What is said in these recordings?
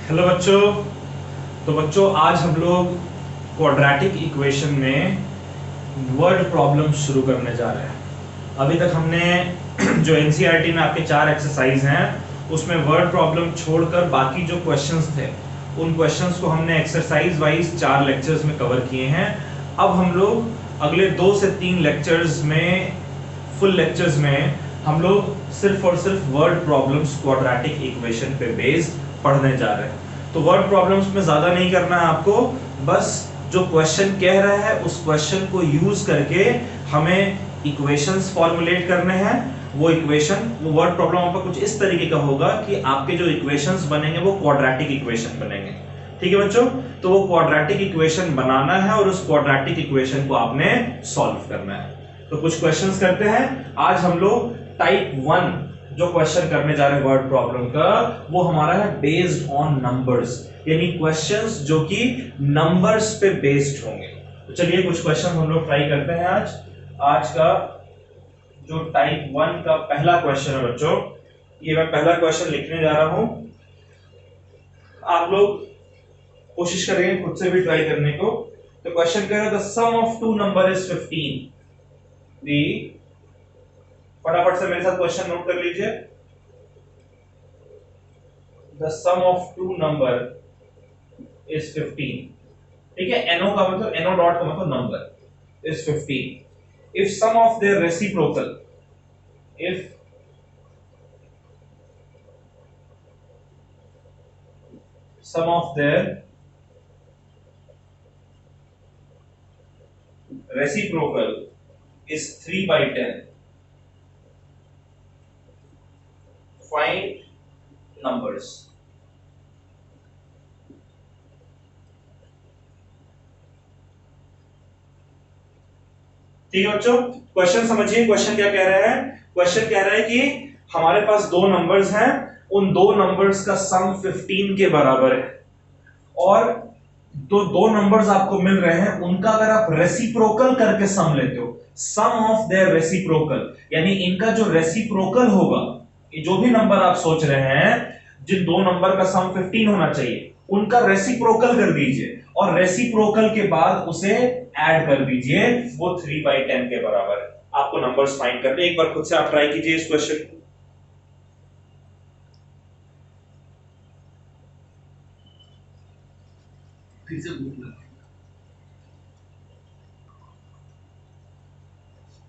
Hello बच्चों। तो बच्चों आज हम लोग क्वाड्रेटिक इक्वेशन में वर्ड प्रॉब्लम शुरू करने जा रहे हैं। अभी तक हमने जो एनसीईआरटी में आपके 4 एक्सरसाइज हैं उसमें वर्ड प्रॉब्लम छोड़कर बाकी जो क्वेश्चंस थे उन क्वेश्चंस को हमने एक्सरसाइज वाइज 4 लेक्चर्स में कवर किए हैं। अब हम लोग अगले 2 से 3 लेक्चर्स में फुल लेक्चर्स में हम लोग सिर्फ और सिर्फ वर्ड प्रॉब्लम्स क्वाड्रेटिक इक्वेशन पे बेस्ड पढ़ने जा रहे हैं। तो वर्ड प्रॉब्लम्स में ज्यादा नहीं करना है आपको, बस जो क्वेश्चन कह रहा है उस क्वेश्चन को यूज करके हमें इक्वेशंस फॉर्मुलेट करने हैं। वो वर्ड प्रॉब्लम आपका कुछ इस तरीके का होगा कि आपके जो इक्वेशंस बनेंगे वो क्वाड्रेटिक इक्वेशन बनेंगे। ठीक है बच्चों, तो वो क्वाड्रेटिक इक्वेशन बनाना है और उस क्वाड्रेटिक इक्वेशन को आपने सॉल्व करना है। तो कुछ क्वेश्चंस करते हैं। आज हम लोग टाइप 1 जो क्वेश्चन करने जा रहे हैं वर्ड प्रॉब्लम का वो हमारा है बेस्ड ऑन नंबर्स, यानी क्वेश्चंस जो कि नंबर्स पे बेस्ड होंगे। तो चलिए कुछ क्वेश्चन हम लोग ट्राई करते हैं। आज का जो टाइप 1 का पहला क्वेश्चन है बच्चों, ये मैं पहला क्वेश्चन लिखने जा रहा हूं। आप लोग कोशिश करेंगे खुद से भी ट्राई करने को। तो क्वेश्चन कह रहा है the some of two number is 15। फटाफट से मेरे साथ क्वेश्चन नोट कर लीजिए। The some of two number is 15। ठीक है, NO का मतलब NO डॉट का मतलब number is 15 if sum of their reciprocal, if sum of their reciprocal is 3/10, find numbers। ठीक है बच्चों, क्वेश्चन समझिए। क्वेश्चन क्या कह रहा है? क्वेश्चन कह रहा है कि हमारे पास दो नंबर्स हैं, उन दो नंबर्स का सम 15 के बराबर है और दो नंबर्स आपको मिल रहे हैं, उनका अगर आप रेसिप्रोकल करके सम लेते हो, सम ऑफ देयर रेसिप्रोकल, यानी इनका जो रेसिप्रोकल होगा, ये जो भी नंबर आप सोच रहे हैं जिन दो नंबर का सम 15 होना चाहिए उनका रेसिप्रोकल कर दीजिए और रेसिप्रोकल के बाद उसे ऐड कर दीजिए, वो 3/10 के बराबर है। आपको नंबर्स फाइंड करने, एक बार खुद से आप ट्राई कीजिए इस क्वेश्चन को।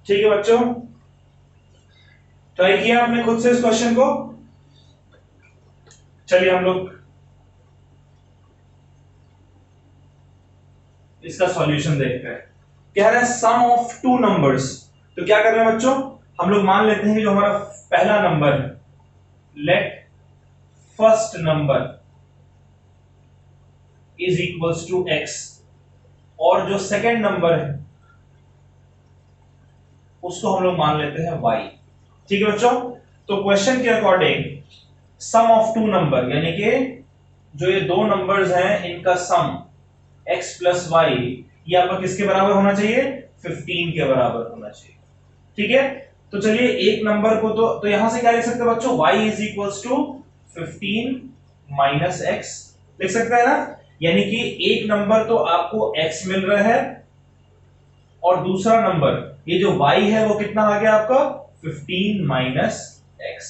ठीक है बच्चों, ट्राई किया आपने खुद से इस क्वेश्चन को। चलिए हम लोग इसका सॉल्यूशन देखते हैं। कह रहा है सम ऑफ टू नंबर्स, तो क्या कर रहे हैं बच्चों, हम लोग मान लेते हैं कि जो हमारा पहला नंबर है, let first number is equals to x और जो सेकंड नंबर है उसको हम लोग मान लेते हैं y। ठीक है बच्चों, तो क्वेश्चन के according sum of two number, यानी कि जो ये दो नंबर्स हैं इनका सम x प्लस वाई, ये आपका किसके बराबर होना चाहिए? 15 के बराबर होना चाहिए। ठीक है, तो चलिए एक नंबर को तो यहां से क्या लिख सकते हैं बच्चों, y is equals to 15 minus x लिख सकते हैं ना, यानी कि एक नंबर तो आपको x मिल रहा है और दूसरा नंबर ये जो y है वो कितना आ गया आपका 15 माइनस x।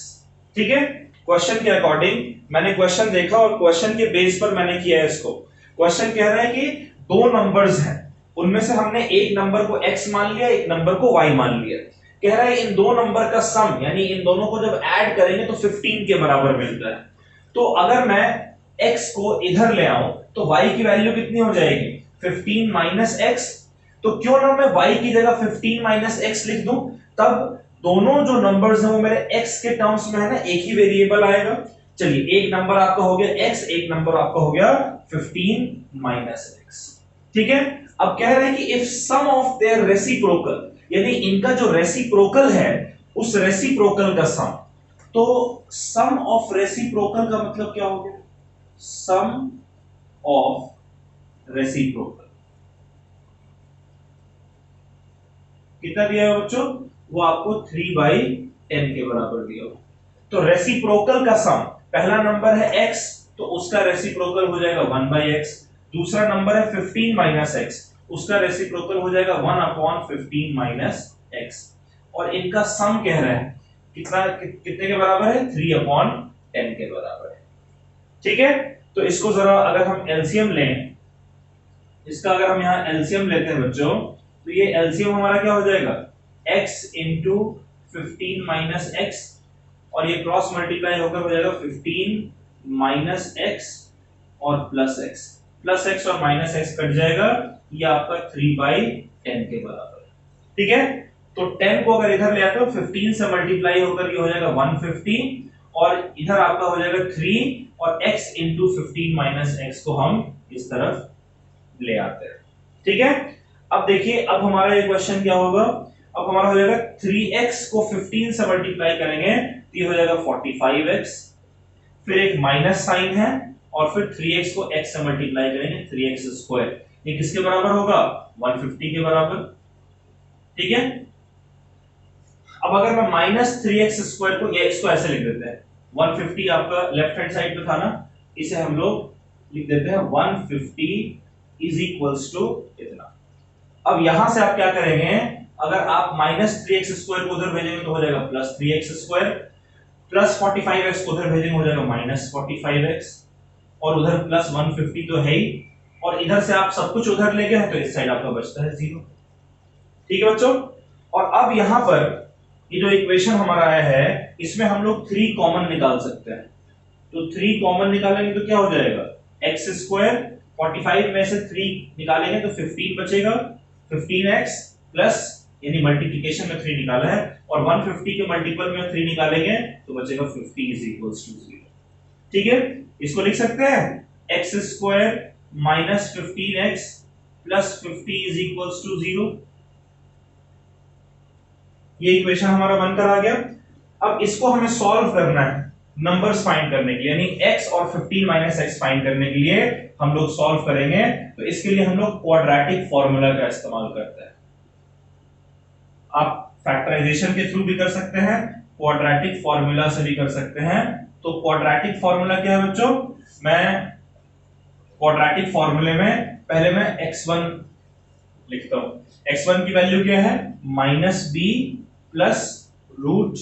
ठीक है, क्वेश्चन के अकॉर्डिंग मैंने क्वेश्चन देखा और क्वेश्चन के बेस पर मैंने किया है इसको। क्वेश्चन कह रहा है कि दो नंबर्स हैं, उनमें से हमने एक नंबर को x मान लिया, एक नंबर को y मान लिया। कह रहा है इन दो नंबर का सम, यानी इन दोनों को जब ऐड करेंगे तो 15 के बराबर मिलता है। तो अगर मैं x को इधर ले आऊं तो y की वैल्यू कितनी हो जाएगी? 15 माइनस x। तो क्यों ना मैं y की जगह 15 माइनस x लिख दूं, तब दोनों जो नंबर्स हैं वो मेरे x के टर्म्स में है ना, एक ही वेरिएबल आएगा। चलिए एक नंबर आपका हो गया x, एक नंबर आपका हो गया 15 माइनस x। ठीक है, अब कह रहे हैं कि if sum of their reciprocal, यानी इनका जो रेसिप्रोकल है उस रेसिप्रोकल का सम, तो सम ऑफ रेसिप्रोकल का मतलब क्या हो गया? सम ऑफ रेसिप्रोकल कितना दिया है बच्चों? वो आपको 3/10 के बराबर दिया हो। तो रेसिप्रोकल का सम, पहला नंबर है x तो उसका रेसिप्रोकल हो जाएगा 1/x। दूसरा नंबर है 15 - x, उसका रेसिप्रोकल हो जाएगा 1/15 - x। और इनका सम कह रहा है कितने के बराबर है, 3/10 के बराबर है। ठीक है, तो इसको जरा अगर हम एलसीएम लें, इसका अगर हम यहाँ एलसीएम लेते हैं बच्चों, तो ये एलसीएम हमारा क्या हो जाएगा, x इंटू 15 - x, और ये क्रॉस मल्टीप्लाई होकर हो जाएगा 15 - x और प्लस x और माइनस x कट जाएगा, ये आपका 3/10 के बराबर है। ठीक है, तो 10 को अगर इधर ले आते हो 15 से मल्टीप्लाई होकर ये हो जाएगा 150, और इधर आपका हो जाएगा 3, और x इंटू 15 - x को हम इस तरफ ले आते हैं। ठीक है, अब देखिए, अब हमारा ये क्वेश्चन क्या होगा, अब हमारा हो जाएगा 3x को 15 से मल्टीप्लाई करेंगे तो ये हो जाएगा 45x, फिर एक माइनस साइन है, और फिर 3x को x से मल्टीप्लाई करेंगे 3x², ये किसके बराबर होगा, 150 के बराबर। ठीक है, अब अगर मैं -3x² को, या इसको ऐसे लिख देते हैं, 150 आपका लेफ्ट हैंड साइड पे था ना, इसे हम लोग लिख देते हैं 150 इज इक्वल्स टू इतना। अब यहां से आप क्या करेंगे, अगर आप -3x² को उधर भेजेंगे तो हो जाएगा +3x², प्लस 45x को उधर भेजेंगे हो जाएगा -45x, और उधर प्लस 150 तो है ही, और इधर से आप सब कुछ उधर ले गए तो इस साइड आपका बचता है 0। ठीक है बच्चों, और अब यहां पर ये जो इक्वेशन हमारा आया है, इसमें हम लोग 3 कॉमन निकाल सकते हैं। तो 3 कॉमन निकालेंगे तो क्या हो जाएगा, x², 45 में से 3 निकालेंगे तो 15 बचेगा, 15x प्लस, यानी मल्टीप्लिकेशन में 3 निकाला है, और 150 के मल्टीपल में 3 निकालेंगे तो बचेगा 50 इज इक्वल्स टू 0। ठीक है, इसको लिख सकते हैं x² minus 15x plus 50 is equals to 0। ये इक्वेशन हमारा बनकर आ गया। अब इसको हमें सॉल्व करना है नंबर्स फाइंड करने के लिए, यानी x और 15 - x फाइंड करने के लिए हम लोग सॉल्व करेंगे। तो इसके लिए हम लोग क्वाड्रेटिक फॉर्मूला का इस्तेमाल करते हैं। आप फैक्टराइजेशन के थ्रू भी कर सकते हैं, क्वाड्रेटिक फॉर्मूला से भी कर सकते हैं। तो क्वाड्रेटिक फॉर्मूला क्या है बच्चों, मैं क्वाड्रेटिक फॉर्मूले में पहले मैं x1 लिखता हूं। x1 की वैल्यू क्या है, -b plus root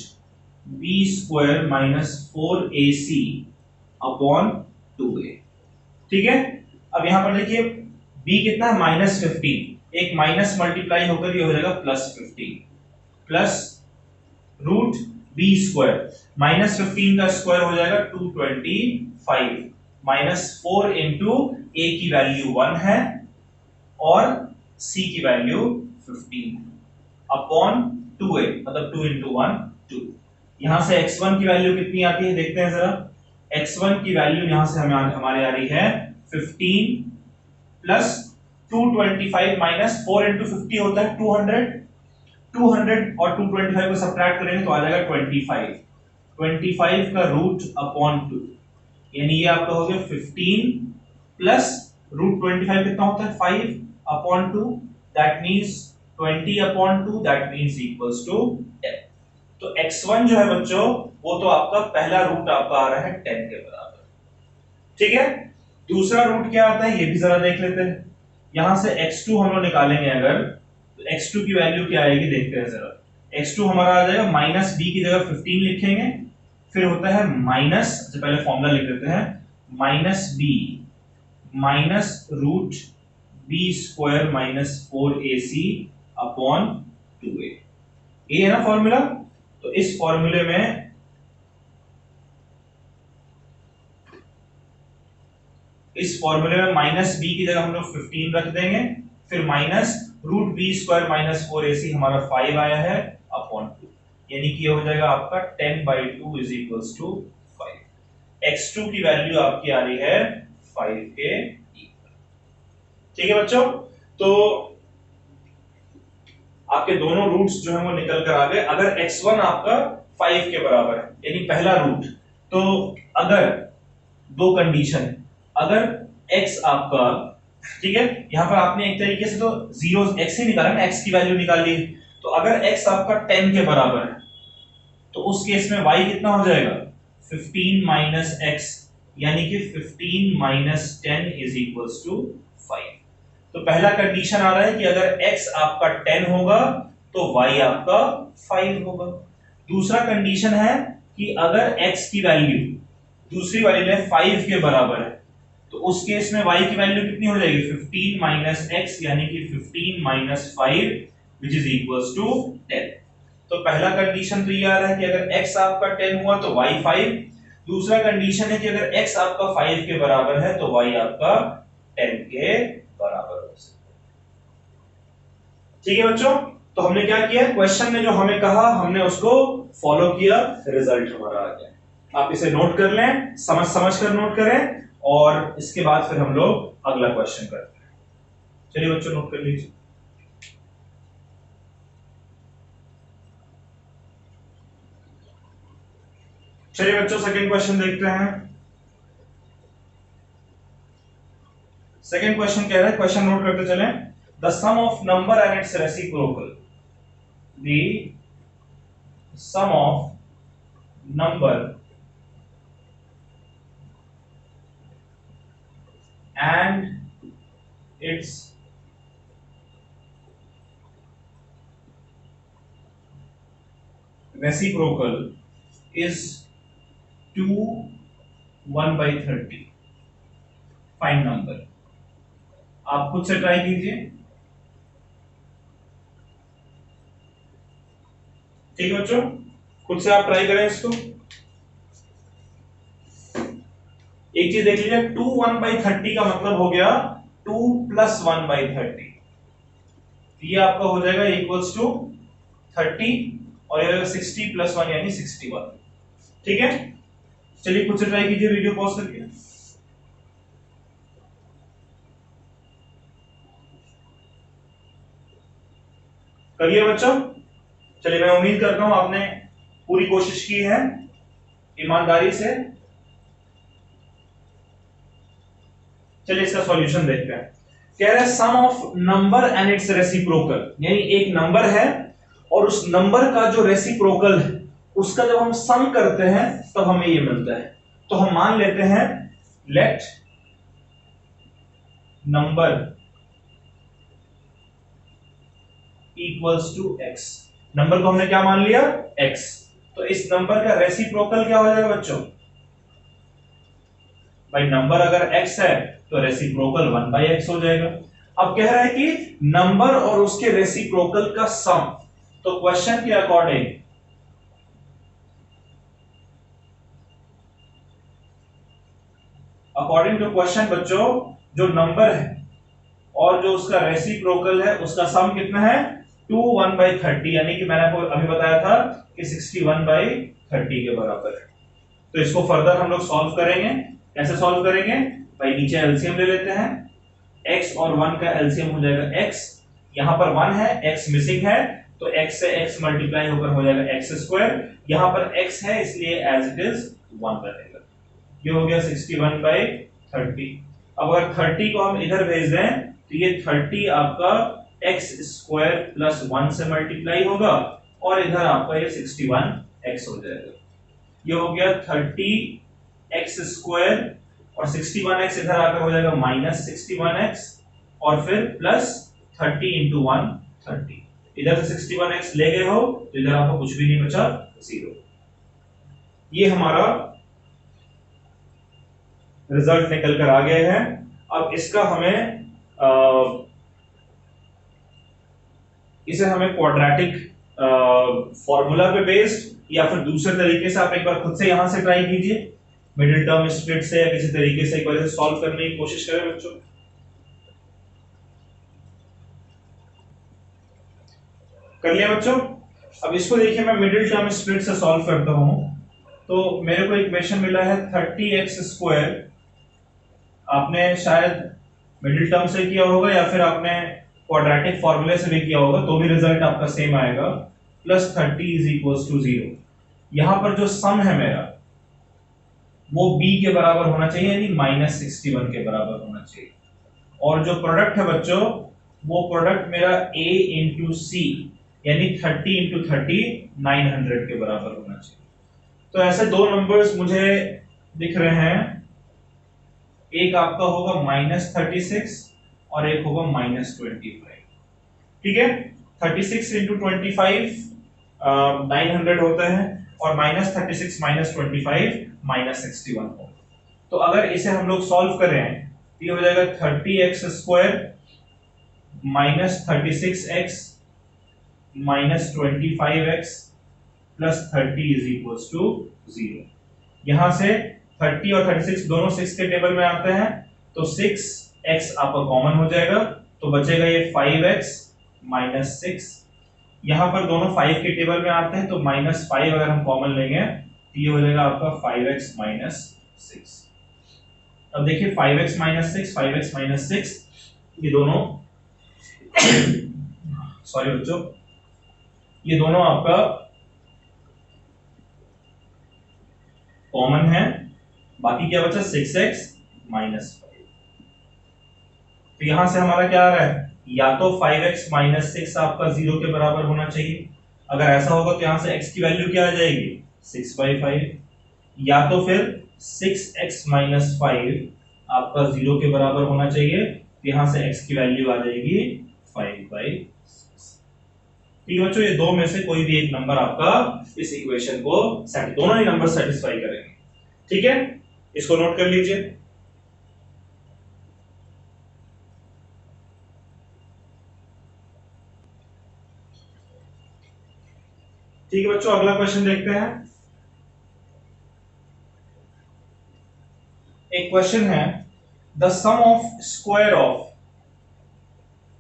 b² minus 4ac upon 2a। ठीक है, अब यहां पर देखिए b कितना है, -15, एक माइनस मल्टीप्लाई होकर ये हो जाएगा +15, प्लस रूट b², -15 का स्क्वायर हो जाएगा 225, -4 इंटू a की वैल्यू 1 है और c की वैल्यू 15 अपॉन 2a, मतलब 2 इंटू 1 2। यहां से x1 की वैल्यू कितनी आती है देखते हैं जरा। x1 की वैल्यू यहां से हमें हमारे आ रही है 15 प्लस 225 माइनस 4 इंटू 50 होता है 200, 200 और 225 को सब्ट्रैक्ट करेंगे तो आ जाएगा 25, 25 का रूट अपॉन 2, यानी ये आपका हो गया 15 प्लस रूट 25 कितना होता है 5 upon 2, that means 20 upon 2, that means equals to 10। तो x1 जो है बच्चों वो तो आपका पहला रूट आपका आ रहा है 10 के बराबर। ठीक है, दूसरा रूट क्या आता है ये भी जरा देख लेते हैं। यहां से x2 हम लोग निकालेंगे अगर, तो x2 की वैल्यू क्या आएगी देखते हैं जरा। x2 हमारा आ जाएगा -b की जगह 15 लिखेंगे, फिर होता है माइनस, सबसे पहले फॉर्मूला लिख देते हैं, -b minus root b² minus 4ac upon 2a। ये है ना फॉर्मूला। तो इस फॉर्मूले में -b की जगह हम लोग 15 रख देंगे, फिर minus root b² minus 4ac हमारा 5 आया है अपॉन 2, यानी कि ये हो जाएगा आपका 10/2 इज इक्वल्स टू 5। x2 की वैल्यू आपकी आ रही है 5 के इक्वल। ठीक है बच्चों, तो आपके दोनों रूट्स जो है वो निकल कर आ गए। अगर x1 आपका 5 के बराबर है, यानी पहला रूट, तो अगर दो कंडीशन, अगर x आपका, ठीक है, यहां पर आपने एक तरीके से तो जीरो x ही निकाला ना, x की वैल्यू निकाली, तो अगर x आपका 10 के बराबर है तो उस केस में y कितना हो जाएगा 15 - x यानी कि 15 माइनस 10 इज इक्वल्स टू 5। तो पहला कंडीशन आ रहा है कि अगर x आपका 10 होगा तो y आपका 5 होगा। दूसरा कंडीशन है कि अगर x की वैल्यू दूसरी वाली में 5 के बराबर है तो उस केस में y की वैल्यू कितनी हो जाएगी 15 माइनस x यानी कि 15 minus 5 which is equals to 10। तो पहला कंडीशन तो ये आ रहा है कि अगर x आपका 10 हुआ तो y 5। दूसरा कंडीशन है कि अगर x आपका 5 के बराबर है तो y आपका 10 के बराबर हो सकता है। ठीक है बच्चों, तो हमने क्या किया, क्वेश्चन में जो हमें कहा हमने उसको फॉलो किया, रिजल्ट हमारा आ गया। आप इसे नोट कर लें, समझ समझ कर नोट करें और इसके बाद फिर हम लोग अगला क्वेश्चन करते हैं। चलिए बच्चों नोट कर लीजिए। चलिए बच्चों सेकंड क्वेश्चन देखते हैं। सेकंड क्वेश्चन कह रहा है, क्वेश्चन नोट करते चलें। The some of number and it's reciprocal, द सम ऑफ नंबर and its reciprocal is 2 1 by 30। Find number. आप खुद से ट्राई कीजिए। ठीक है बच्चों, खुद से आप ट्राई करें इसको। एक चीज देख लीजिए, 2 1 by 30 का मतलब हो गया 2 plus 1 by 30। ये आपका हो जाएगा इक्वल्स टू 30 और ये 60 plus 1 यानी 61। ठीक है, चलिए खुद से ट्राई कीजिए वीडियो पॉज करके। करिए बच्चों। चलिए, मैं उम्मीद करता हूं आपने पूरी कोशिश की है ईमानदारी से। चलिए इसका सॉल्यूशन देखते हैं। कह रहा है sum of number and it's reciprocal, यानी एक नंबर है और उस नंबर का जो रेसिप्रोकल है उसका जब हम सम करते हैं तब हमें ये मिलता है। तो हम मान लेते हैं let number equals to x। Number को हमने क्या मान लिया x, तो इस नंबर का रेसिप्रोकल क्या हो जाएगा बच्चों, भाई नंबर अगर x है तो रेसिप्रोकल 1 by x हो जाएगा। अब कह रहा है कि नंबर और उसके रेसिप्रोकल का सम, तो क्वेश्चन के अकॉर्डिंग अकॉर्डिंग टू क्वेश्चन बच्चों, जो नंबर है और जो उसका रेसिप्रोकल है उसका सम कितना है 2 1 by 30, यानी कि मैंने आपको अभी बताया था कि 61 by 30 के बराबर है। तो इसको फर्दर हम लोग सॉल्व करेंगे। कैसे सॉल्व करेंगे भाई, नीचे एलसीएम ले लेते हैं। x और 1 का एलसीएम हो जाएगा x, यहां पर 1 है, x मिसिंग है तो x से x मल्टीप्लाई होकर हो जाएगा x स्क्वायर। यहां पर x है इसलिए एज इट इज 1 रहेगा। ये हो गया 61 by 30। अब अगर 30 को हम इधर भेज दें तो ये 30 आपका x स्क्वायर प्लस 1 से मल्टीप्लाई होगा और इधर आपका ये 61x हो जाएगा। ये हो गया 30x स्क्वायर और 61x इधर आकर हो जाएगा माइनस 61x और फिर प्लस 30 इंटू 1 30। इधर से 61x ले गए हो तो इधर आपको कुछ भी नहीं बचा, 0। ये हमारा रिजल्ट निकल कर आ गया है। अब इसका हमें इसे हमें क्वाड्रेटिक फॉर्मूला पे बेस्ड या फिर दूसरे तरीके से आप एक बार खुद से यहां से ट्राई कीजिए, मिडिल टर्म स्प्लिट से या किसी तरीके से एक बार सॉल्व करने की कोशिश करें बच्चों। कर लिया बच्चों। अब इसको देखिए, मैं मिडिल टर्म स्प्लिट से सॉल्व करता हूं तो मेरे को इक्वेशन मिला है 30x स्क्वायर। आपने शायद मिडिल टर्म से किया होगा या फिर आपने क्वाड्रेटिक फॉर्मूले से भी किया होगा, तो भी रिजल्ट आपका सेम आएगा, प्लस 30 इज इक्वल्स टू 0। यहां पर जो सम है मेरा वो b के बराबर होना चाहिए, यानी माइनस 61 के बराबर होना चाहिए। और जो प्रोडक्ट है बच्चों वो प्रोडक्ट मेरा a इंटू सी यानी 30 इंटू 30 900 के बराबर होना चाहिए। तो ऐसे दो नंबर्स मुझे दिख रहे हैं एक आपका होगा -36 और एक होगा -25। ठीक है, 36 इंटू 25 900 होता है और -36 -25 -61 होगा। तो अगर इसे हम लोग सॉल्व कर रहे हैं तो ये हो जाएगा 30x square -36x -25x plus 30 is equals to 0। यहां से 30 और 36 दोनों 6 के टेबल में आते हैं, तो 6x आपका कॉमन हो जाएगा, तो बचेगा ये 5x -6। यहां पर दोनों 5 के टेबल में आते हैं, तो -5 अगर हम कॉमन लेंगे तो ये हो जाएगा आपका 5x -6। अब देखिए 5x -6 5x -6 ये दोनों सॉरी बच्चों, ये दोनों आपका कॉमन है, बाकी क्या बचा 6x -5। तो यहां से हमारा क्या आ रहा है, या तो 5x -6 आपका 0 के बराबर होना चाहिए, अगर ऐसा होगा तो यहां से x की वैल्यू क्या आ जाएगी 6/5, या तो फिर 6x -5 आपका 0 के बराबर होना चाहिए, तो यहां से x की वैल्यू आ जाएगी 5/6। ठीक है बच्चों, ये दो में से कोई भी एक नंबर आपका इस इक्वेशन को दोनों ही नंबर सेटिस्फाई करेंगे। ठीक है, इसको नोट कर लीजिए। ठीक है बच्चों, अगला क्वेश्चन देखते हैं। एक क्वेश्चन है, the some of square of,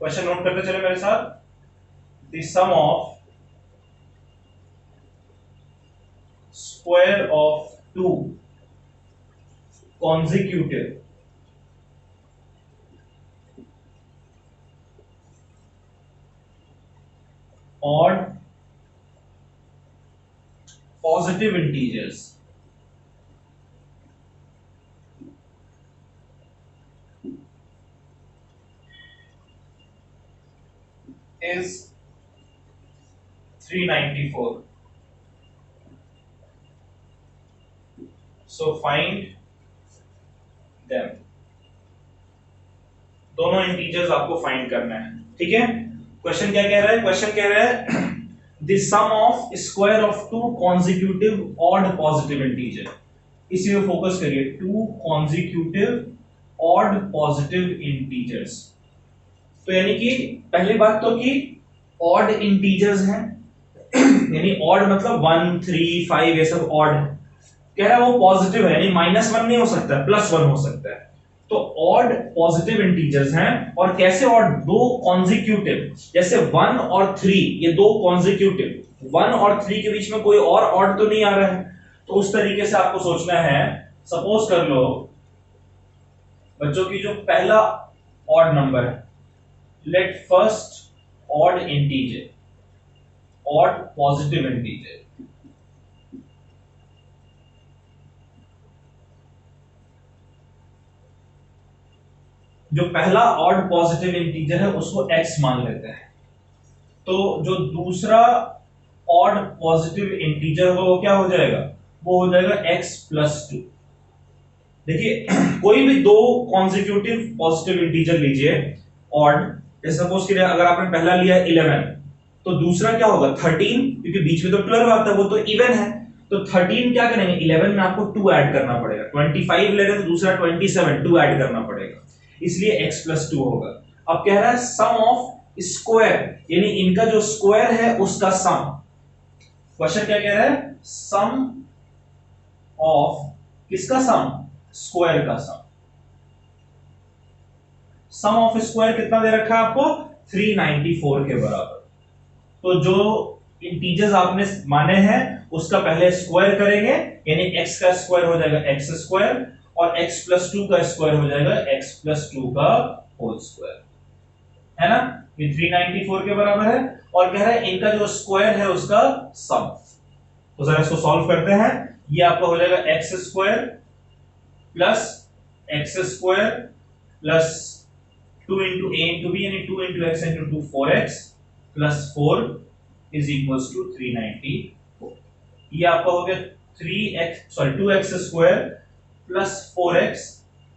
question note करते चले मेरे साथ, the some of square of 2 consecutive odd positive integers is 394. So find them. दोनों इंटीजर्स आपको फाइंड करना है। ठीक है, क्वेश्चन क्या कह रहा है, क्वेश्चन कह रहा है the some of square of 2 consecutive odd positive integer। इसी में फोकस करिए, 2 consecutive odd positive integers। तो यानी कि पहली बात तो कि ऑड इंटीजर्स हैं, यानी ऑड मतलब 1 3 5 ये सब ऑड है, कह रहा है वो पॉजिटिव है, यानी -1 नहीं हो सकता, +1 हो सकता है। तो ऑड पॉजिटिव इंटीजर्स हैं, और कैसे ऑड, दो कॉन्जिक्यूटिव, जैसे 1 और 3 ये दो कॉन्जिक्यूटिव, 1 और 3 के बीच में कोई और ऑड तो नहीं आ रहा है, तो उस तरीके से आपको सोचना है। सपोज कर लो बच्चों की जो पहला ऑड नंबर है, let first odd integer, odd positive integer, जो पहला ऑड पॉजिटिव इंटीजर है उसको x मान लेते हैं, तो जो दूसरा ऑड पॉजिटिव इंटीजर होगा वो क्या हो जाएगा, वो हो जाएगा x + 2। देखिए कोई भी दो कॉन्जिक्यूटिव पॉजिटिव इंटीजर लीजिए ऑड, जैसे सपोज करिए अगर आपने पहला लिया 11 तो दूसरा क्या होगा 13, क्योंकि बीच में तो 12 आता है, वो तो इवन है, तो 13 क्या करेंगे 11 में आपको 2 ऐड करना पड़ेगा, 25 ले रहे तो दूसरा 27 2 ऐड करना पड़ेगा, इसलिए x + 2 होगा। अब कह रहा है सम ऑफ स्क्वायर, यानी इनका जो स्क्वायर है उसका सम। क्वेश्चन क्या कह रहा है, सम ऑफ किसका सम, स्क्वायर का सम। सम ऑफ स्क्वायर कितना दे रखा है आपको 394 के बराबर। तो जो इंटीजर्स आपने माने हैं उसका पहले स्क्वायर करेंगे, यानी x का स्क्वायर हो जाएगा x² और x + 2 का स्क्वायर हो जाएगा x + 2 का होल स्क्वायर, है ना, ये 394 के बराबर है, और कह रहा है इनका जो स्क्वायर है उसका सम। तो जरा इसको सॉल्व करते हैं, ये आपका हो जाएगा x² plus x² plus 2 into a into b यानी 2 into x into 2 4x plus 4 is equals to 394। ये आपका हो गया 2x² प्लस 4x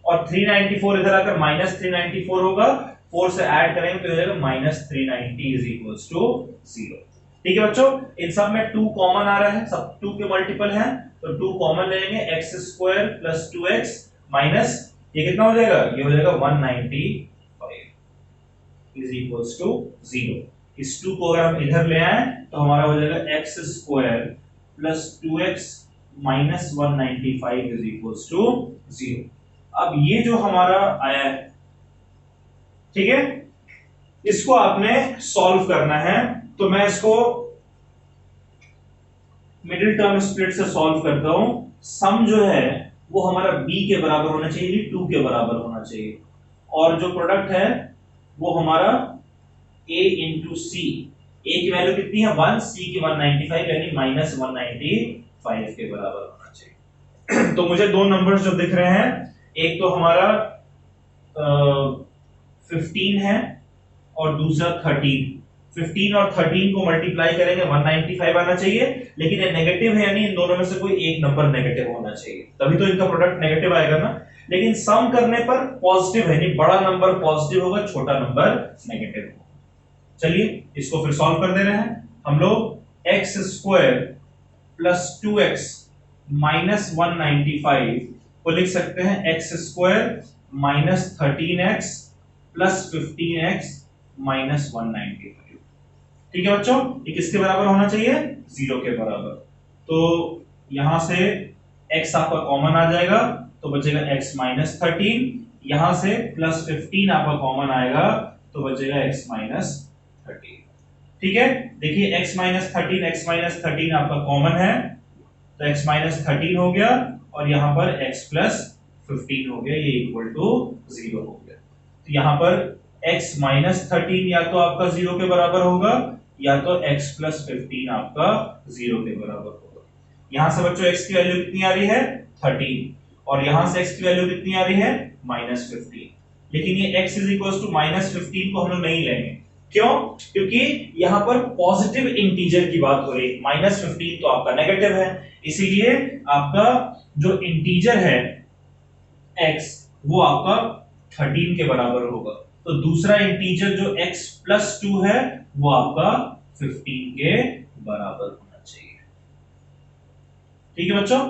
और 394 इधर आकर -394 होगा, 4 से ऐड करेंगे तो हो जाएगा -390 इज इक्वल्स टू 0। ठीक है बच्चों, इन सब में 2 कॉमन आ रहा है, सब 2 के मल्टीपल हैं, तो 2 कॉमन ले लेंगे, x² + 2x माइनस ये कितना हो जाएगा, ये हो जाएगा 195 इज इक्वल्स टू 0। इस 2 को अगर हम इधर ले आए तो हमारा हो जाएगा x² + 2x minus 195 is equals to 0। अब ये जो हमारा आया है, ठीक है, इसको आपने सॉल्व करना है, तो मैं इसको मिडिल टर्म स्प्लिट से सॉल्व करता हूं। सम जो है वो हमारा b के बराबर होना चाहिए, 2 के बराबर होना चाहिए, और जो प्रोडक्ट है वो हमारा a इंटू सी, a की वैल्यू कितनी है 1, c की 195 यानी -195 के बराबर होना चाहिए। तो मुझे दो नंबर्स जो दिख रहे हैं, एक तो हमारा 15 है और दूसरा 13। 15 और 13 को मल्टीप्लाई करेंगे 195 आना चाहिए, लेकिन ये नेगेटिव है यानी इन दोनों में से कोई एक नंबर नेगेटिव होना चाहिए, तभी तो इनका प्रोडक्ट नेगेटिव आएगा ना। लेकिन सम करने पर पॉजिटिव है, नहीं बड़ा नंबर पॉजिटिव होगा, छोटा नंबर नेगेटिव होगा। चलिए इसको फिर सॉल्व कर दे रहे हैं हम लोग। x² + 2x माइनस 195 को लिख सकते हैं x² - 13x + 15x - 195। ठीक है बच्चों, ये किसके बराबर होना चाहिए, 0 के बराबर। तो यहां से x आपका कॉमन आ जाएगा, तो बचेगा x - 13, यहां से +15 आपका कॉमन आएगा, तो बचेगा x - 13। ठीक है, देखिए x - 13 आपका कॉमन है, तो x - 13 हो गया, और यहां पर x + 15 हो गया, ये इक्वल टू 0 हो गया। तो यहां पर x - 13 या तो आपका 0 के बराबर होगा, या तो x + 15 आपका 0 के बराबर होगा। यहां से बच्चों x की वैल्यू कितनी आ रही है 13, और यहां से x की वैल्यू कितनी आ रही है -15। लेकिन ये x = -15 को हम लोग नहीं लेंगे, क्यों, क्योंकि यहां पर पॉजिटिव इंटीजर की बात हो रही है, -15 तो आपका नेगेटिव है, इसीलिए आपका जो इंटीजर है x वो आपका 13 के बराबर होगा। तो दूसरा इंटीजर जो x + 2 है वो आपका 15 के बराबर होना चाहिए। ठीक है बच्चों,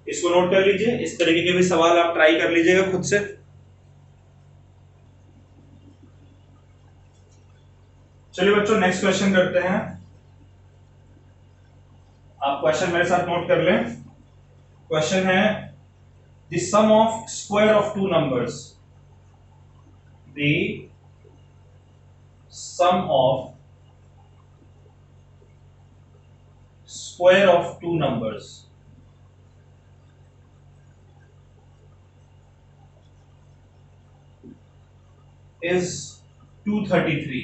इसको नोट कर लीजिए, इस तरीके के भी सवाल आप ट्राई कर लीजिएगा खुद से। चलिए बच्चों नेक्स्ट क्वेश्चन करते हैं। आप क्वेश्चन मेरे साथ नोट कर लें। क्वेश्चन है the some of square of two numbers, the some of square of two numbers is 233।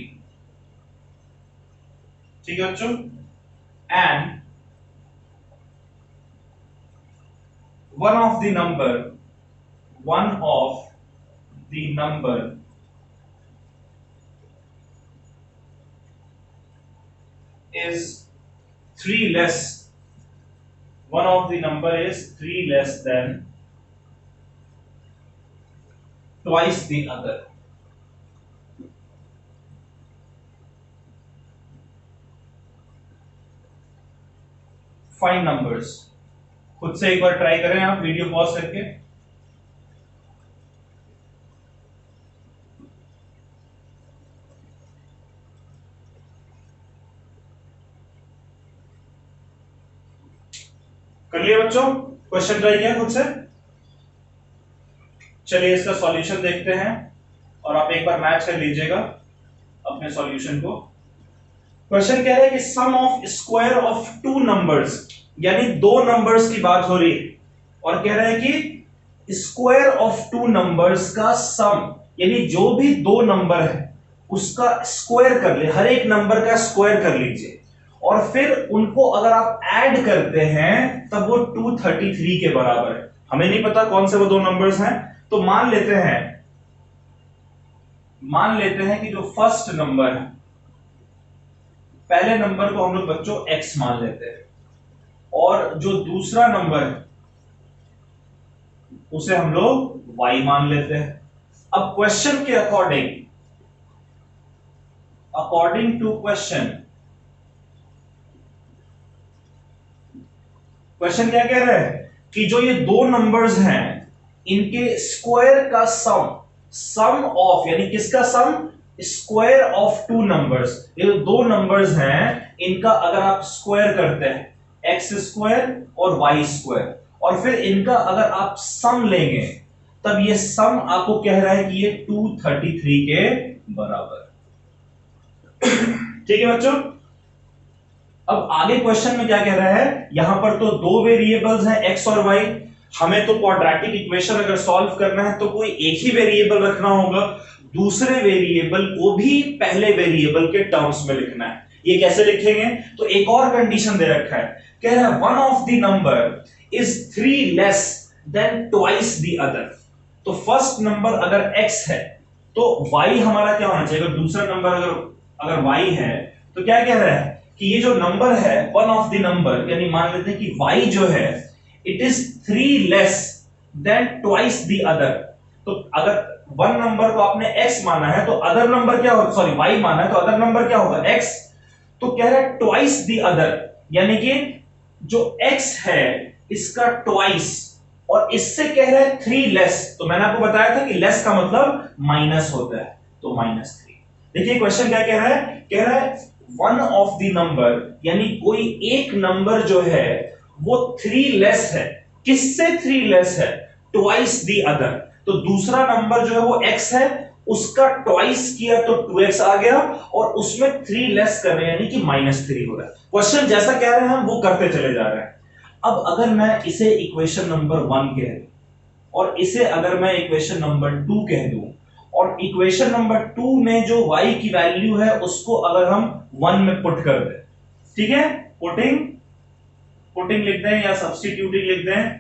ठीक है बच्चों, and one of the number is 3 less, one of the number is 3 less than twice the other। Find numbers. खुद से एक बार try करें आप video pause करके। कर लिया बच्चों, क्वेश्चन ट्राई किया खुद से। चलिए इसका सॉल्यूशन देखते हैं, और आप एक बार मैच कर लीजिएगा अपने सॉल्यूशन को। क्वेश्चन कह रहा है कि sum of square of two numbers, यानी दो नंबर्स की बात हो रही है, और कह रहा है कि स्क्वायर ऑफ टू नंबर्स का सम, यानी जो भी दो नंबर है उसका स्क्वायर कर ले, हर एक नंबर का स्क्वायर कर लीजिए, और फिर उनको अगर आप ऐड करते हैं तब वो 233 के बराबर है। हमें नहीं पता कौन से वो दो नंबर्स हैं, तो मान लेते हैं कि जो फर्स्ट नंबर है, पहले नंबर को हम लोग बच्चों x मान लेते हैं, और जो दूसरा नंबर है उसे हम लोग y मान लेते हैं। अब क्वेश्चन के अकॉर्डिंग टू क्वेश्चन क्या कह रहा है कि जो ये दो नंबर्स हैं इनके स्क्वायर का सम ऑफ, यानी किसका सम, स्क्वायर ऑफ टू नंबर्स। ये जो दो नंबर्स हैं इनका अगर आप स्क्वायर करते हैं एक्स स्क्वायर और वाई स्क्वायर, और फिर इनका अगर आप सम लेंगे तब ये सम आपको कह रहा है कि ये 233 के बराबर। ठीक है बच्चों, अब आगे क्वेश्चन में क्या कह रहा है, यहां पर तो दो वेरिएबल्स हैं एक्स और वाई, हमें तो क्वाड्रेटिक इक्वेशन अगर सॉल्व करना है तो कोई एक ही वेरिएबल रखना होगा, दूसरे वेरिएबल को भी पहले वेरिएबल के टर्म्स में लिखना है। ये कैसे लिखेंगे, तो एक और कंडीशन दे रखा है, कह रहा है one of the number is 3 less than twice the other. तो फर्स्ट नंबर अगर x है तो y हमारा क्या होना चाहिए, अगर दूसरा नंबर अगर y है तो क्या कह रहा है कि ये जो नंबर है वन ऑफ द नंबर, यानी मान लेते हैं कि y जो है it is 3 less than twice the other. तो अगर वन नंबर को आपने x माना है तो अदर नंबर क्या होगा, सॉरी y माना है तो अदर नंबर क्या होगा x। तो कह रहा है ट्वाइस द अदर, यानी कि जो x है इसका ट्वाइस, और इससे कह रहा है 3 लेस। तो मैंने आपको बताया था कि लेस का मतलब माइनस होता है, तो -3। देखिए क्वेश्चन क्या कह रहा है, कह रहा है वन ऑफ द नंबर, यानी कोई एक नंबर जो है वो 3 लेस है, किससे 3 लेस है, ट्वाइस द अदर। तो दूसरा नंबर जो है वो x है, उसका ट्वाइस किया तो 2x आ गया, और उसमें 3 लेस कर रहे हैं यानी कि -3 हो रहा है। क्वेश्चन जैसा कह रहे हैं हम वो करते चले जा रहे हैं। अब अगर मैं इसे इक्वेशन नंबर 1 कह दूं और इसे अगर मैं इक्वेशन नंबर 2 कह दूं, और इक्वेशन नंबर 2 में जो y की वैल्यू है उसको अगर हम 1 में पुट कर दें, ठीक है, पुटिंग लिख दें या सब्स्टिट्यूटिंग लिख दें,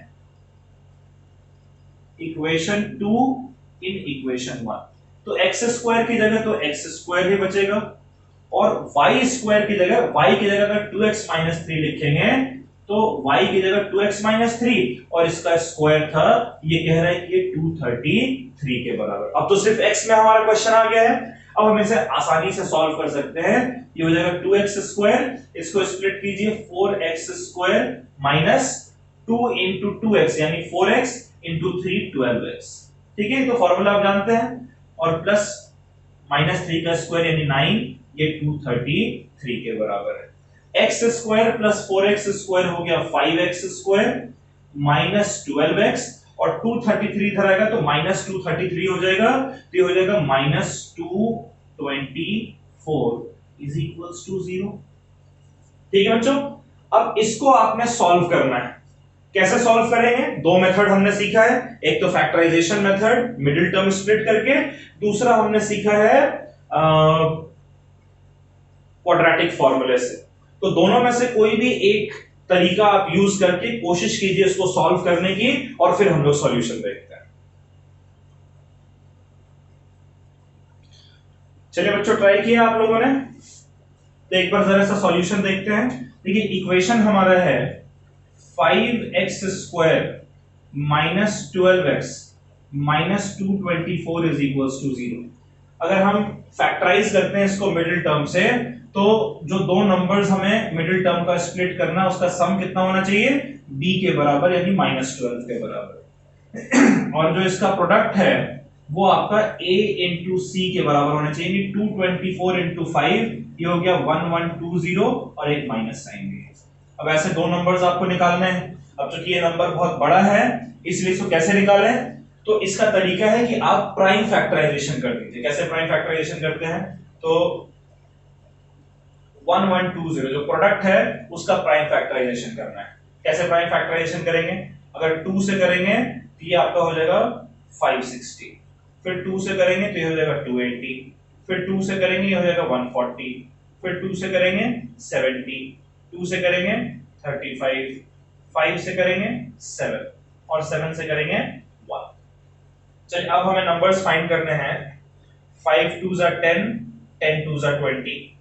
इक्वेशन 2 इन इक्वेशन 1, तो एक्स स्क्वायर की जगह तो एक्स स्क्वायर ही बचेगा, और वाई स्क्वायर की जगह, वाई की जगह अगर 2x - 3 लिखेंगे तो y की जगह 2x - 3, और इसका स्क्वायर था, ये कह रहा है कि ये 233 के बराबर। अब तो सिर्फ x में हमारा क्वेश्चन आ गया है, अब हम इसे आसानी से सॉल्व कर सकते हैं। ये हो जाएगा 2x स्क्वायर, इसको स्प्लिट कीजिए 4x square minus 2 into 2x यानी 4x इंटू 3 12x। ठीक है, तो फॉर्मूला आप जानते हैं, और प्लस -3 का स्क्वायर यानी 9, ये 233 के बराबर है। x square plus 4x square हो गया 5x स्क्वायर माइनस 12x, और 233 इधर आएगा तो -233 हो जाएगा, तो ये हो जाएगा -224 इज इक्वल्स टू 0। ठीक है बच्चों, अब इसको आपने सॉल्व करना है। कैसे सॉल्व करेंगे, दो मेथड हमने सीखा है, एक तो factorisation method middle term split करके, दूसरा हमने सीखा है क्वाड्रेटिक फॉर्मूले से। तो दोनों में से कोई भी एक तरीका आप यूज करके कोशिश कीजिए इसको सॉल्व करने की, और फिर हम लोग सॉल्यूशन देखते हैं। चलिए बच्चों, ट्राई किया आप लोगों ने, तो एक बार जरा सा सॉल्यूशन देखते हैं। देखिए इक्वेशन हमारा है 5x square minus 12x minus 224 is equals to 0। अगर हम फैक्टराइज करते हैं इसको मिडिल टर्म से, तो जो दो नंबर्स हमें मिडिल टर्म का स्प्लिट करना, उसका सम कितना होना चाहिए, b के बराबर यानी -12 के बराबर। और जो इसका प्रोडक्ट है वो आपका a इंटू सी के बराबर होना चाहिए, 224 इंटू 5, ये हो गया 1120, और एक माइनस साइन भी है। अब ऐसे दो नंबर्स आपको निकालने हैं। अब चूंकि ये नंबर बहुत बड़ा है इसलिए इसको कैसे निकालें, तो इसका तरीका है कि आप प्राइम फैक्टराइजेशन कर दीजिए। कैसे प्राइम फैक्टराइजेशन करते हैं, तो 1120 जो प्रोडक्ट है उसका प्राइम फैक्टराइजेशन करना है। कैसे प्राइम फैक्टराइजेशन करेंगे, अगर 2 से करेंगे तो ये आपका हो जाएगा 560, फिर 2 से करेंगे तो ये हो जाएगा 280, फिर 2 से करेंगे ये हो जाएगा 140, फिर 2 से करेंगे 70, 2 से करेंगे 35, 5 से करेंगे 7, और 7 से करेंगे 1। चलिए अब हमें नंबर्स फाइंड करने हैं। 5 2 जा 10, 10 2 जा 20,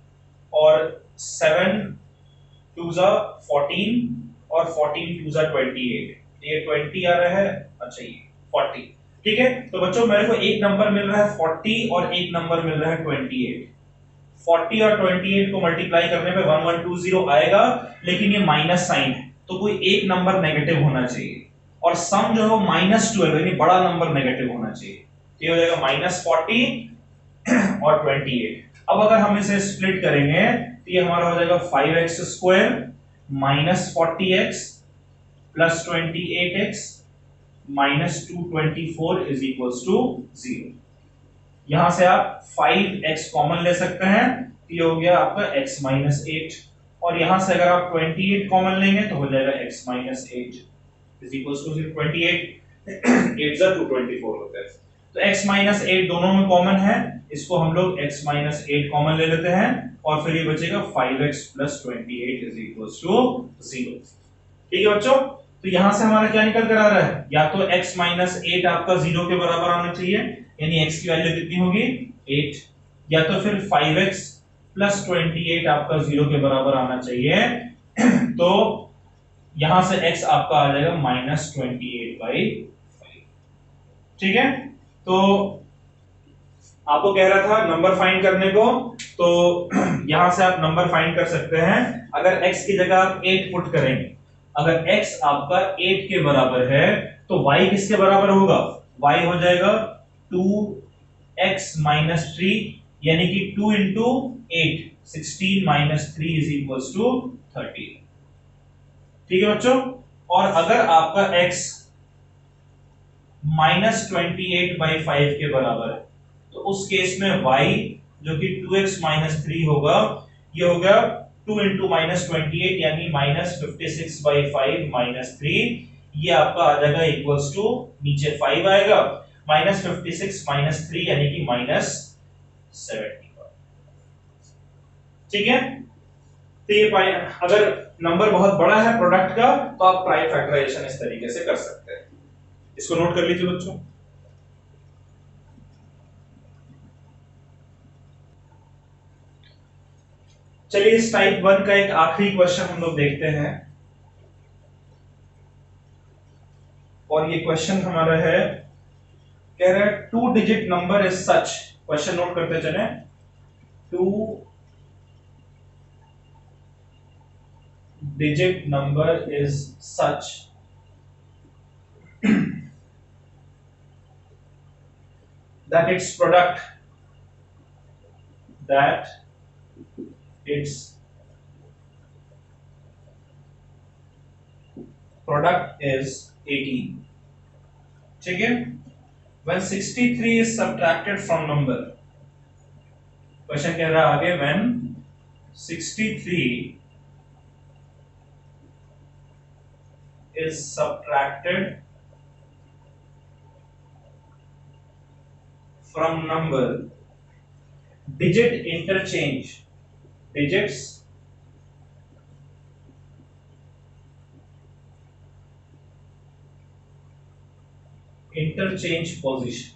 और 7 2 जा 14, और 14 2 जा 28। ये 20 आ रहा है, अच्छा ये 40। ठीक है, तो बच्चों मेरे को एक नंबर मिल रहा है 40 और एक नंबर मिल रहा है 28। 40 और 28 को मल्टीप्लाई करने पे 1120 आएगा, लेकिन ये माइनस साइन है तो कोई एक नंबर नेगेटिव होना चाहिए, और सम जो है वो -12 यानी बड़ा नंबर नेगेटिव होना चाहिए। ये हो जाएगा -40 और 28। अब अगर हम इसे स्प्लिट करेंगे तो ये हमारा हो जाएगा 5x² -40x plus 28x -224 is equals to 0। यहां से आप 5x कॉमन ले सकते हैं, तो ये हो गया आपका x -8, और यहां से अगर आप 28 कॉमन लेंगे तो हो जाएगा x -8 इज इक्वल्स टू 0। 28 8 जा 224 होता है, तो x -8 दोनों में कॉमन है, इसको हम लोग x -8 कॉमन ले लेते हैं, और फिर ये बचेगा 5x + 28 इज इक्वल्स टू 0। ठीक है बच्चों, तो यहां से हमारा क्या निकल कर आ रहा है, या तो x -8 आपका 0 के बराबर आना चाहिए, यानी x की वैल्यू कितनी होगी 8, या तो फिर 5x + 28 आपका 0 के बराबर आना चाहिए। तो यहां से x आपका आ जाएगा -28/5। ठीक है, तो आपको कह रहा था नंबर फाइंड करने को, तो यहां से आप नंबर फाइंड कर सकते हैं। अगर x की जगह आप 8 पुट करेंगे, अगर x आपका 8 के बराबर है तो y किसके बराबर होगा, y हो जाएगा 2x - 3, यानी कि 2 × 8 16 - 3 इज इक्वल्स टू 30। ठीक है बच्चों, और अगर आपका x -28/5 के बराबर है तो उस केस में y जो कि 2x - 3 होगा, ये होगा 2 × -28 यानी -56/5 - 3, ये आपका आ जाएगा इक्वल्स टू, नीचे 5 आएगा, -56 - 3 यानी कि -75। ठीक है, तो ये अगर नंबर बहुत बड़ा है प्रोडक्ट का तो आप ट्राई फैक्टराइजेशन इस तरीके से कर सकते हैं। इसको नोट कर लीजिए बच्चों। चलिए इस टाइप 1 का एक आखिरी क्वेश्चन हम लोग देखते हैं, और ये क्वेश्चन हमारा है, कह रहा है 2 digit number is such, question note करते चले, 2 digit number is such that its product is 18। ठीक है, when 63 is subtracted from number, question कह रहा है आगे, when 63 is subtracted from number, digit interchange, digits interchange position।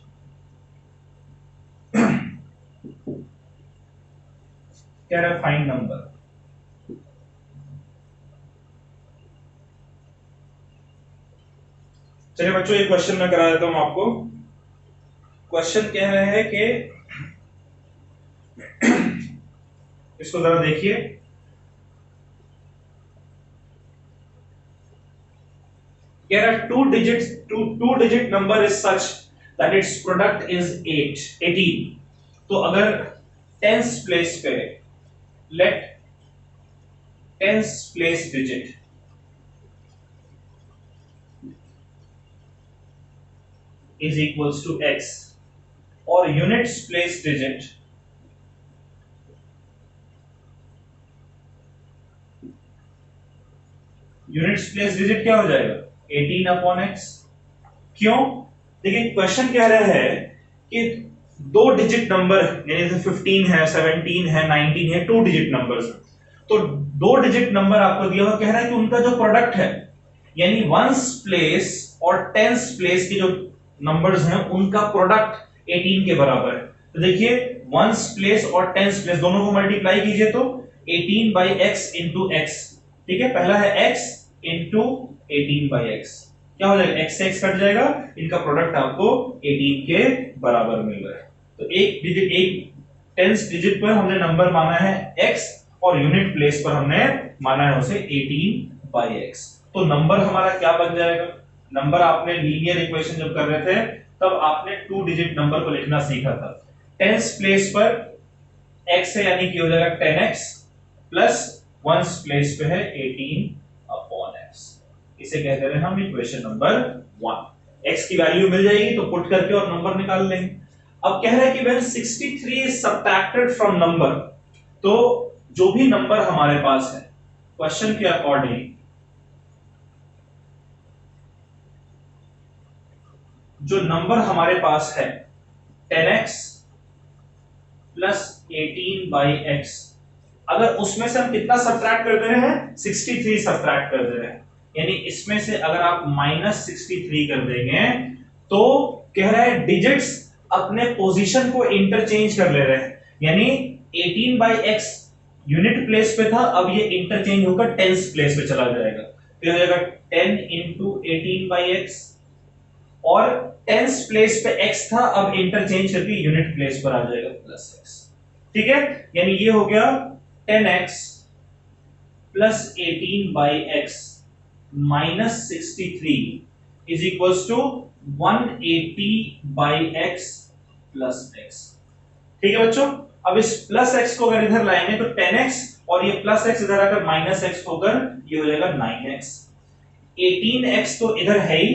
क्या रहा, फाइंड नंबर। चलिए बच्चों ये क्वेश्चन मैं करा देता हूं आपको। क्वेश्चन कह रहे हैं कि इसको जरा देखिए, कह रहा 2 digit number is such that its product is 18। तो अगर टेंस प्लेस पे let tens place digit is equals to x, और यूनिट्स प्लेस डिजिट क्या हो जाएगा 18/x। क्यों, देखिए क्वेश्चन कह रहा है कि 2 डिजिट नंबर यानी जैसे 15 है, 17 है, 19 है, 2 डिजिट नंबर्स, तो 2 डिजिट नंबर आपको दिया हुआ, कह रहा है कि उनका जो प्रोडक्ट है यानी वंस प्लेस और टेंस प्लेस के जो नंबर्स हैं उनका प्रोडक्ट 18 के बराबर है। तो देखिए वंस प्लेस और टेंस प्लेस दोनों को मल्टीप्लाई कीजिए तो 18/x into x, ठीक है, पहला है x into 18/x, क्या हो जाएगा, x से x कट जाएगा, इनका प्रोडक्ट आपको 18 के बराबर मिल रहा है। तो एक डिजिट, एक टेंस डिजिट पर हमने नंबर माना है x और यूनिट प्लेस पर हमने माना है उसे 18/x। तो नंबर हमारा क्या बन जाएगा, नंबर आपने लीनियर इक्वेशन जब कर रहे थे तब आपने 2 डिजिट नंबर को लिखना सीखा था। टेंस प्लेस पर x है यानी कि हो जाएगा 10x प्लस वंस प्लेस पे है 18/x। इसे कहते हैं हम इक्वेशन नंबर 1। x की वैल्यू मिल जाएगी तो पुट करके और नंबर निकाल लेंगे। अब कह रहा है कि when 63 is subtracted from number, तो जो भी नंबर हमारे पास है क्वेश्चन के अकॉर्डिंग, जो नंबर हमारे पास है 10x प्लस 18/x, अगर उसमें से हम कितना सब्ट्रैक्ट कर दे रहे हैं, 63 सब्ट्रैक्ट कर दे रहे हैं, यानी इसमें से अगर आप -63 कर देंगे तो कह रहा है डिजिट्स अपने पोजीशन को इंटरचेंज कर ले रहे हैं, यानी 18/x यूनिट प्लेस पे था, अब ये इंटरचेंज होकर टेंस प्लेस पे चला जाएगा, तो हो जाएगा 10 into 18/x, और टेंस प्लेस पे x था, अब इंटरचेंज करके यूनिट प्लेस पर आ जाएगा +x। ठीक है, यानी ये हो गया 10x plus 18/x minus 63 is equals to 180/x plus x। ठीक है बच्चों, अब इस प्लस x को अगर इधर लाएंगे तो 10x और ये प्लस x इधर आकर माइनस x होकर ये हो जाएगा 9x। 18x तो इधर है ही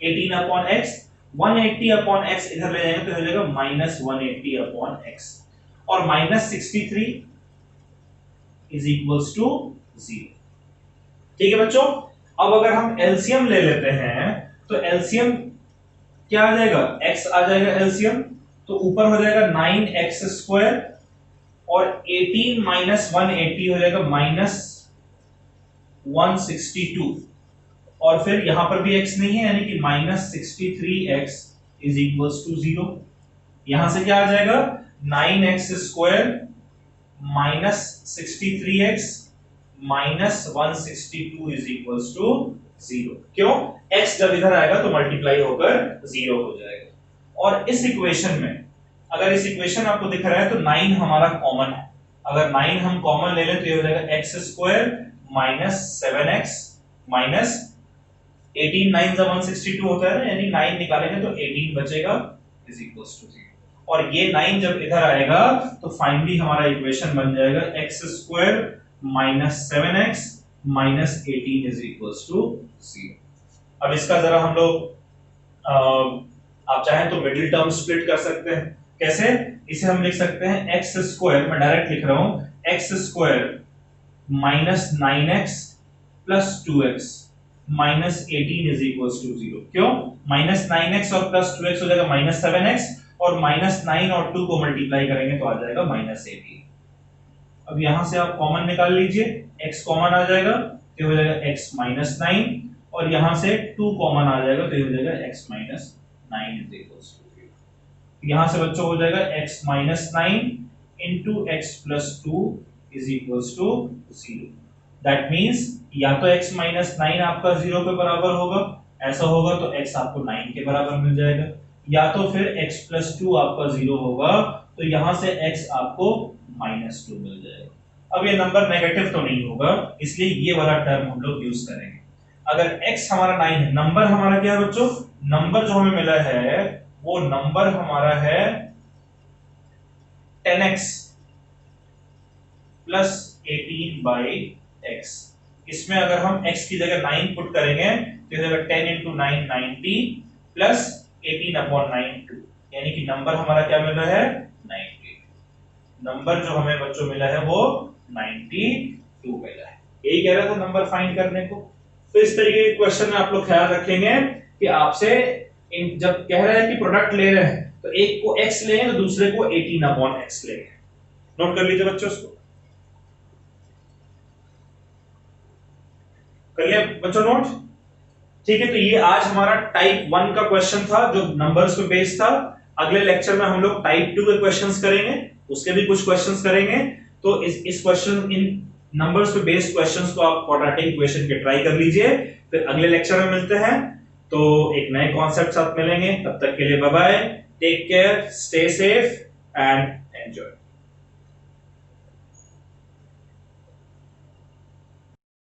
18/x, 180/x इधर ले जाएंगे तो हो जाएगा -180/x, और -63 इज इक्वल्स टू 0। ठीक है बच्चों, अब अगर हम एलसीएम ले लेते हैं तो एलसीएम क्या आ जाएगा, x आ जाएगा एलसीएम, तो ऊपर हो जाएगा 9x² और 18 माइनस 180 हो जाएगा -162, और फिर यहां पर भी x नहीं है यानी कि -63x इज इक्वल्स टू 0। यहां से क्या आ जाएगा, 9x² minus 63x minus 162 is equals to 0। क्यों, x जब इधर आएगा तो मल्टीप्लाई होकर 0 हो जाएगा। और इस इक्वेशन में अगर इस इक्वेशन आपको दिख रहा है तो 9 हमारा कॉमन है, अगर 9 हम कॉमन ले लें तो ये हो जाएगा x² माइनस 7x माइनस 18, 9 से 162 होता है ना, यानी 9 निकालेंगे तो 18 बचेगा इज इक्वल्स टू 0, और ये 9 जब इधर आएगा तो फाइनली हमारा इक्वेशन बन जाएगा x² minus 7x minus 18 is equals to 0। अब इसका जरा हम लोग आप चाहें तो मिडिल टर्म स्प्लिट कर सकते हैं। कैसे, इसे हम लिख सकते हैं x², मैं डायरेक्ट लिख रहा हूं x² minus 9x plus 2x minus 18 is equals to 0। क्यों, -9x और प्लस 2x हो जाएगा -7x, और -9 और 2 को मल्टीप्लाई करेंगे तो आ जाएगा -18। अब यहां से आप कॉमन निकाल लीजिए, x कॉमन आ जाएगा तो हो जाएगा x माइनस 9, और यहां से 2 कॉमन आ जाएगा तो हो जाएगा x minus 9 is equals to 0। यहां से बच्चों हो जाएगा x minus 9 into x plus 2 is equals to 0। That means या तो x माइनस 9 आपका 0 के बराबर होगा, ऐसा होगा तो x आपको 9 के बराबर मिल जाएगा, या तो फिर x प्लस 2 आपका 0 होगा तो यहां से x आपको -2 मिल जाएगा। अब ये नंबर नेगेटिव तो नहीं होगा, इसलिए ये वाला टर्म हम लोग यूज करेंगे। अगर x हमारा 9 है, नंबर हमारा क्या है बच्चों, नंबर जो हमें मिला है वो नंबर हमारा है 10x प्लस 18/x। इसमें अगर हम x की जगह 9 पुट करेंगे तो हो जाएगा 10 into 9 90 प्लस 18/9 2, यानी कि नंबर हमारा क्या मिल रहा है 90। नंबर जो हमें बच्चों मिला है वो 92 मिला है। यही कह रहा था नंबर फाइंड करने को। तो इस तरीके के क्वेश्चन में आप लोग ख्याल रखेंगे कि आपसे जब कह रहा है कि प्रोडक्ट ले रहे हैं तो एक को x लेंगे तो दूसरे को 18/x लेंगे। नोट कर लीजिए बच्चों, इसको कर लिया बच्चों नोट। ठीक है, तो ये आज हमारा टाइप 1 का क्वेश्चन था जो नंबर्स पे बेस्ड था। अगले लेक्चर में हम लोग टाइप 2 के क्वेश्चंस करेंगे, उसके भी कुछ क्वेश्चंस करेंगे। तो इस क्वेश्चन इन नंबर्स पे बेस्ड क्वेश्चंस को आप क्वाड्रेटिक इक्वेशन के ट्राई कर लीजिए, फिर अगले लेक्चर में मिलते हैं, तो एक नए कॉन्सेप्ट साथ मिलेंगे। तब तक के लिए bye bye, take care, stay safe and enjoy.